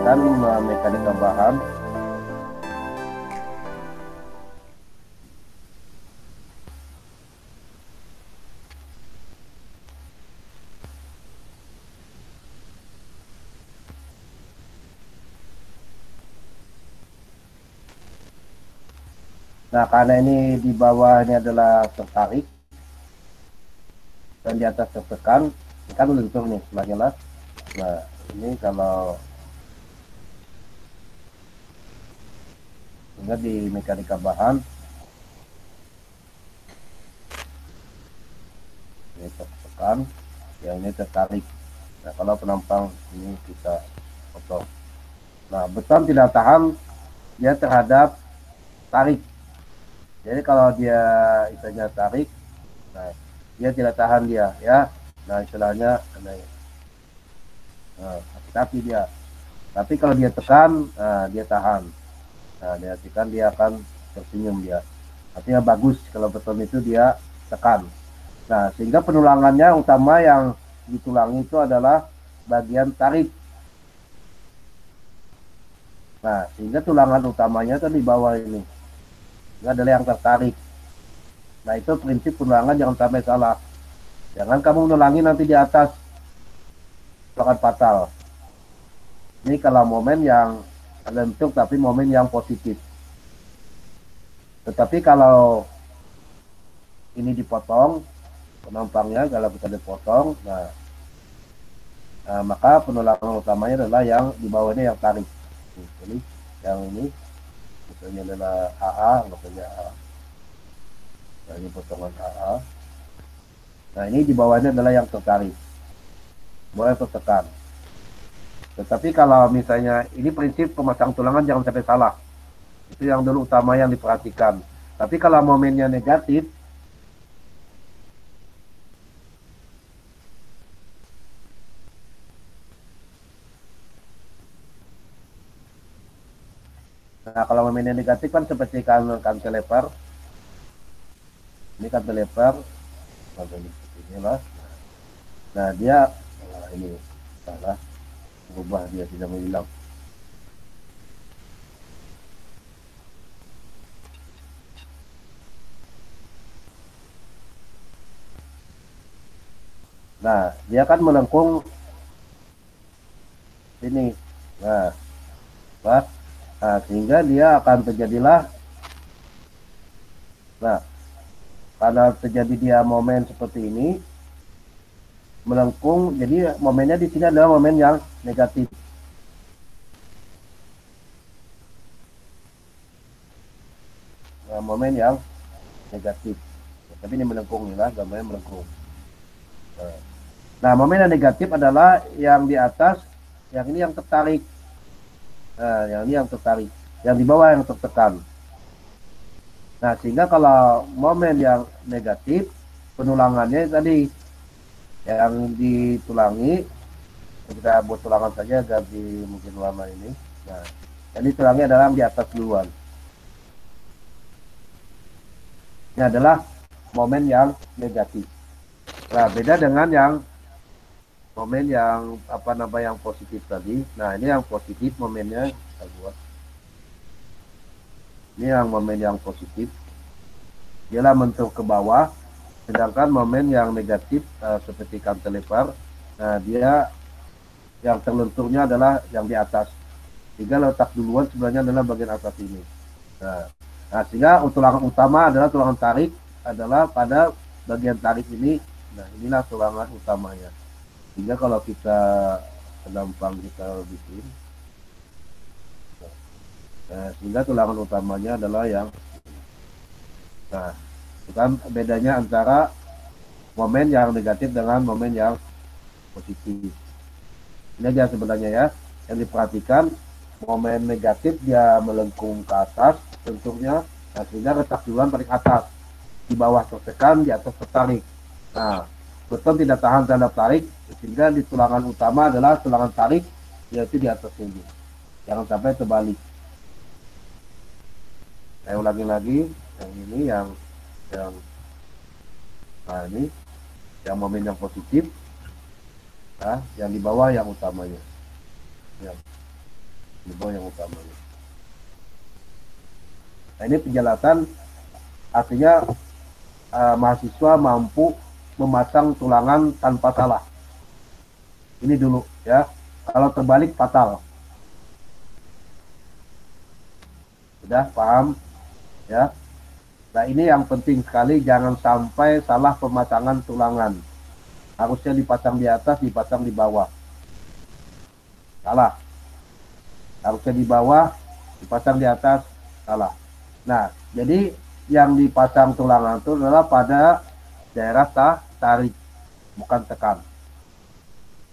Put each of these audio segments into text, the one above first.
kan mekanika bahan. Nah, karena ini di bawah ini adalah tertarik dan di atas tertekan, ini kan lentur nih sebelahnya lah. Nah, ini kalau ingat di mekanika bahan, ini tertekan, yang ini tertarik. Nah, kalau penampang ini kita potong. Nah, beton tidak tahan dia terhadap tarik. Jadi kalau dia istilahnya tarik, nah dia tidak tahan dia ya. Nah istilahnya, nah, hati-hati dia. Tapi kalau dia tekan, nah, dia tahan. Nah dia tekan dia akan tersenyum dia. Artinya bagus kalau beton itu dia tekan. Nah sehingga penulangannya utama yang ditulangi itu adalah bagian tarik. Nah sehingga tulangan utamanya kan di bawah ini. Ini adalah yang tertarik. Nah itu prinsip penulangan, jangan sampai salah. Jangan kamu nulangi nanti di atas, akan fatal. Ini kalau momen yang lentuk tapi momen yang positif. Tetapi kalau ini dipotong penampangnya, kalau kita dipotong, nah maka penulangan utamanya adalah yang di bawahnya yang tarik. Jadi yang ini misalnya adalah AA, makanya A. Nah, ini potongan AA. Nah ini di bawahnya adalah yang tertarik, boleh tertekan. Tetapi kalau misalnya ini prinsip pemasang tulangan jangan sampai salah. Itu yang dulu utama yang diperhatikan. Tapi kalau momennya negatif, nah kalau momennya negatif kan seperti kantilever. Ini kantilever, seperti inilah. Nah dia, nah ini salah, berubah dia tidak menghilang. Nah dia kan melengkung sini. Nah, nah sehingga dia akan terjadilah, nah karena terjadi dia momen seperti ini melengkung, jadi momennya di sini adalah momen yang negatif. Nah, momen yang negatif. Tapi ini melengkung lah, gambarnya melengkung. Nah, momen yang negatif adalah yang di atas, yang ini yang tertarik. Nah, yang ini yang tertarik, yang di bawah yang tertekan. Nah, sehingga kalau momen yang negatif, penulangannya tadi yang ditulangi, kita buat tulangan saja ganti mungkin warna ini. Nah, yang ditulangi adalah yang di atas duluan. Ini adalah momen yang negatif. Nah, beda dengan yang momen yang yang positif tadi. Nah, ini yang positif momennya kita buat. Ini yang momen yang positif. Dialah mentok ke bawah. Sedangkan momen yang negatif seperti cantilever, nah dia yang terlenturnya adalah yang di atas. Sehingga letak duluan sebenarnya adalah bagian atas ini. Nah sehingga tulangan utama adalah tulangan tarik adalah pada bagian tarik ini. Nah inilah tulangan utamanya. Sehingga kalau kita gampang kita bikin, nah, sehingga tulangan utamanya adalah yang, nah bukan bedanya antara momen yang negatif dengan momen yang positif. Ini aja sebenarnya ya yang diperhatikan. Momen negatif dia melengkung ke atas bentuknya, nah, sehingga letak duluan paling atas, di bawah tertekan, di atas tertarik. Nah beton tidak tahan terhadap tarik, sehingga di tulangan utama adalah tulangan tarik, yaitu di atas ini. Jangan sampai terbalik. Saya ulangi lagi, yang ini yang nah ini yang momen yang positif, nah yang di bawah yang utamanya ya. di bawah yang utamanya. Nah, ini penjelasan artinya mahasiswa mampu memasang tulangan tanpa salah. Ini dulu ya. Kalau terbalik fatal. Sudah paham ya? Nah, ini yang penting sekali, jangan sampai salah pemasangan tulangan. Harusnya dipasang di atas, dipasang di bawah. Salah. Harusnya di bawah, dipasang di atas, salah. Nah, jadi yang dipasang tulangan itu adalah pada daerah tarik, bukan tekan.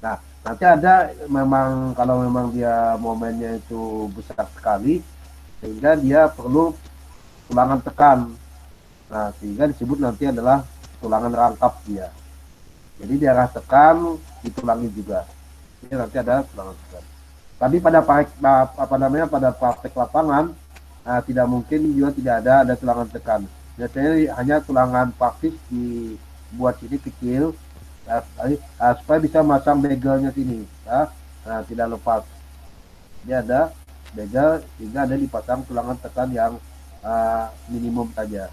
Nah, nanti ada memang, kalau memang dia momennya itu besar sekali, sehingga dia perlu tulangan tekan. Nah, sehingga disebut nanti adalah tulangan rangkap dia. Jadi di arah tekan ditulangi juga. Ini nanti ada tulangan tekan. Tapi pada pada praktek lapangan tidak mungkin juga tidak ada tulangan tekan. Biasanya hanya tulangan praktis dibuat sini kecil supaya bisa masang begelnya sini. Nah, tidak lepas. Ini ada begel sehingga ada dipasang tulangan tekan yang minimum saja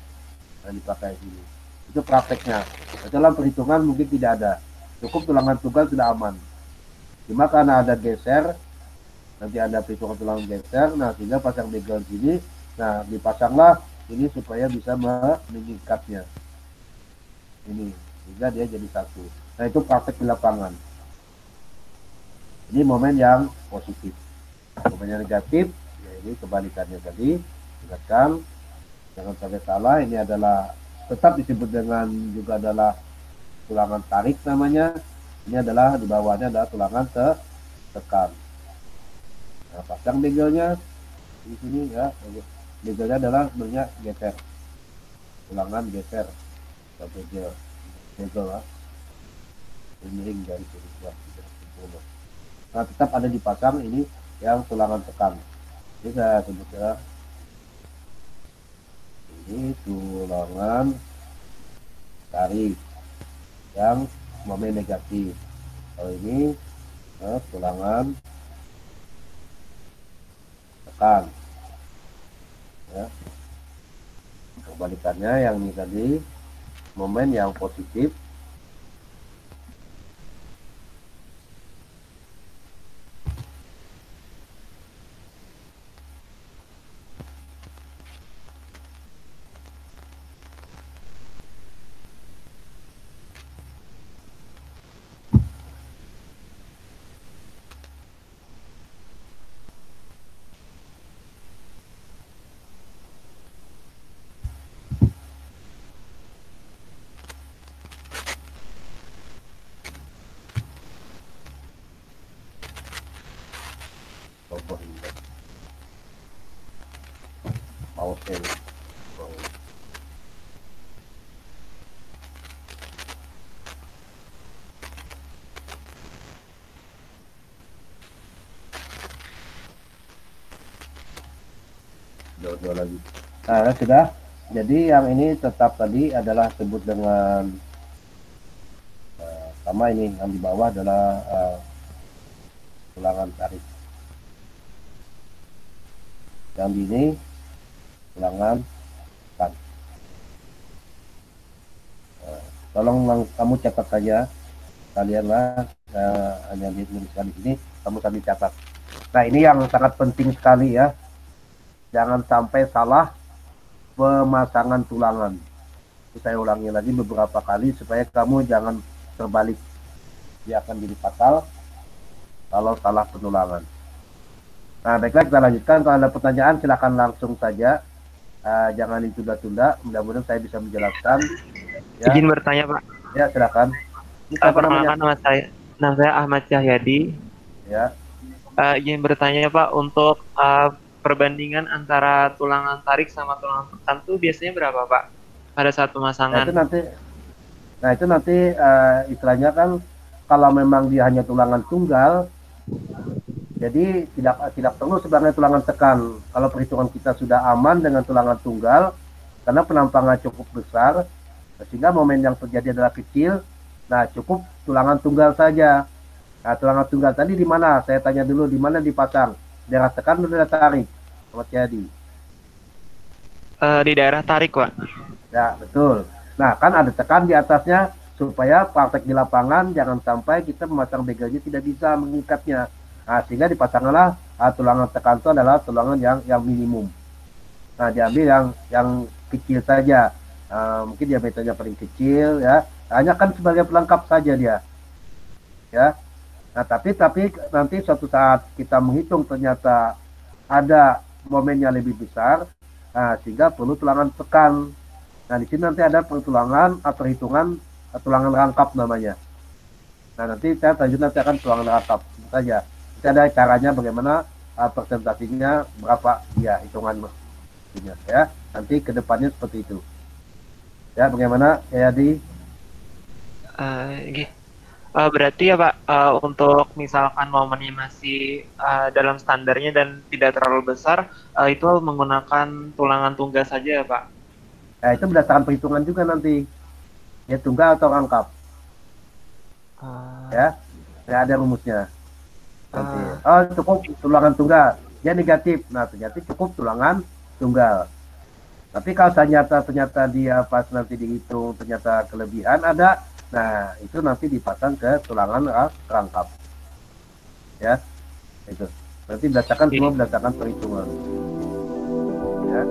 yang dipakai sini. Itu prakteknya. Dalam perhitungan mungkin tidak ada. Cukup tulangan tunggal sudah aman. Cuma karena ada geser, nanti ada perhitungan tulangan geser, nah sehingga pasang begel sini, nah dipasanglah ini supaya bisa mengikatnya. Ini, sehingga dia jadi satu. Nah, itu praktek di lapangan. Ini momen yang positif. Momen yang negatif, ya ini kebalikannya tadi. Ingatkan, jangan sampai salah. Ini adalah tetap disebut dengan juga adalah tulangan tarik namanya. Ini adalah di bawahnya adalah tulangan tekan. Nah, pasang begelnya di sini ya. Begelnya adalah sebenarnya geser. Tulangan geser. Begel lah. Miring dari sini. Nah, tetap ada dipasang ini yang tulangan tekan. Ini saya sebut ya. Ini tulangan tarik yang momen negatif. Kalau ini tulangan tekan. Ya. Kebalikannya yang ini tadi momen yang positif. Dua lagi. Nah, sudah. Jadi yang ini tetap tadi adalah sebut dengan sama ini yang di bawah adalah tulangan tarik. Yang di ini tulangan tekan. Tolong kamu catat saja, kalianlah hanya dituliskan di sini, kamu sambil catat. Nah, ini yang sangat penting sekali ya. Jangan sampai salah pemasangan tulangan. Saya ulangi lagi beberapa kali supaya kamu jangan terbalik. Dia akan jadi fatal kalau salah penulangan. Nah, baiklah, kita lanjutkan. Kalau ada pertanyaan silakan langsung saja. Jangan ditunda-tunda. Mudah-mudahan saya bisa menjelaskan. Ya. Izin bertanya, Pak. Ya, silakan. Perkenalkan, nama saya Ahmad Cahyadi. Ya. Izin bertanya, Pak, untuk perbandingan antara tulangan tarik sama tulangan tekan itu biasanya berapa, Pak? Pada saat pemasangan. Nah, itu nanti istilahnya kan kalau memang dia hanya tulangan tunggal, jadi tidak perlu sebenarnya tulangan tekan. Kalau perhitungan kita sudah aman dengan tulangan tunggal, karena penampangan cukup besar, sehingga momen yang terjadi adalah kecil. Nah, cukup tulangan tunggal saja. Nah, tulangan tunggal tadi di mana? Saya tanya dulu, di mana dipasang? daerah tekan atau daerah tarik, Mas Jayadi? Di daerah tarik, Pak. Ya, betul. Nah, kan ada tekan di atasnya supaya praktek di lapangan jangan sampai kita memasang begelnya tidak bisa mengikatnya. Nah, sehingga dipasanglah tulangan tekan itu adalah tulangan yang minimum. Nah, diambil yang kecil saja. Mungkin diameternya paling kecil ya. Hanya kan sebagai pelengkap saja dia. Ya. Nah, tapi nanti suatu saat kita menghitung ternyata ada momennya lebih besar, nah, sehingga perlu tulangan tekan. Nah, di sini nanti ada pertulangan atau hitungan tulangan rangkap namanya. Nah, nanti saya lanjut nanti akan tulangan rangkap saja. Nanti ada caranya bagaimana presentasinya berapa ya hitungan ya. Nanti kedepannya seperti itu. Ya, bagaimana ya di Gitu. Berarti ya Pak, untuk misalkan momennya masih dalam standarnya dan tidak terlalu besar, itu menggunakan tulangan tunggal saja ya Pak? ya itu berdasarkan perhitungan juga nanti. Ya tunggal atau rangkap. Uh, Ya. Ya ada rumusnya. Nanti. uh, Oh, cukup tulangan tunggal. Dia negatif. Nah, ternyata cukup tulangan tunggal. Tapi kalau ternyata dia pas nanti dihitung ternyata kelebihan ada, nah itu nanti dipasang ke tulangan rangkap. Ya, itu. Nanti berdasarkan semua berdasarkan perhitungan. Ya.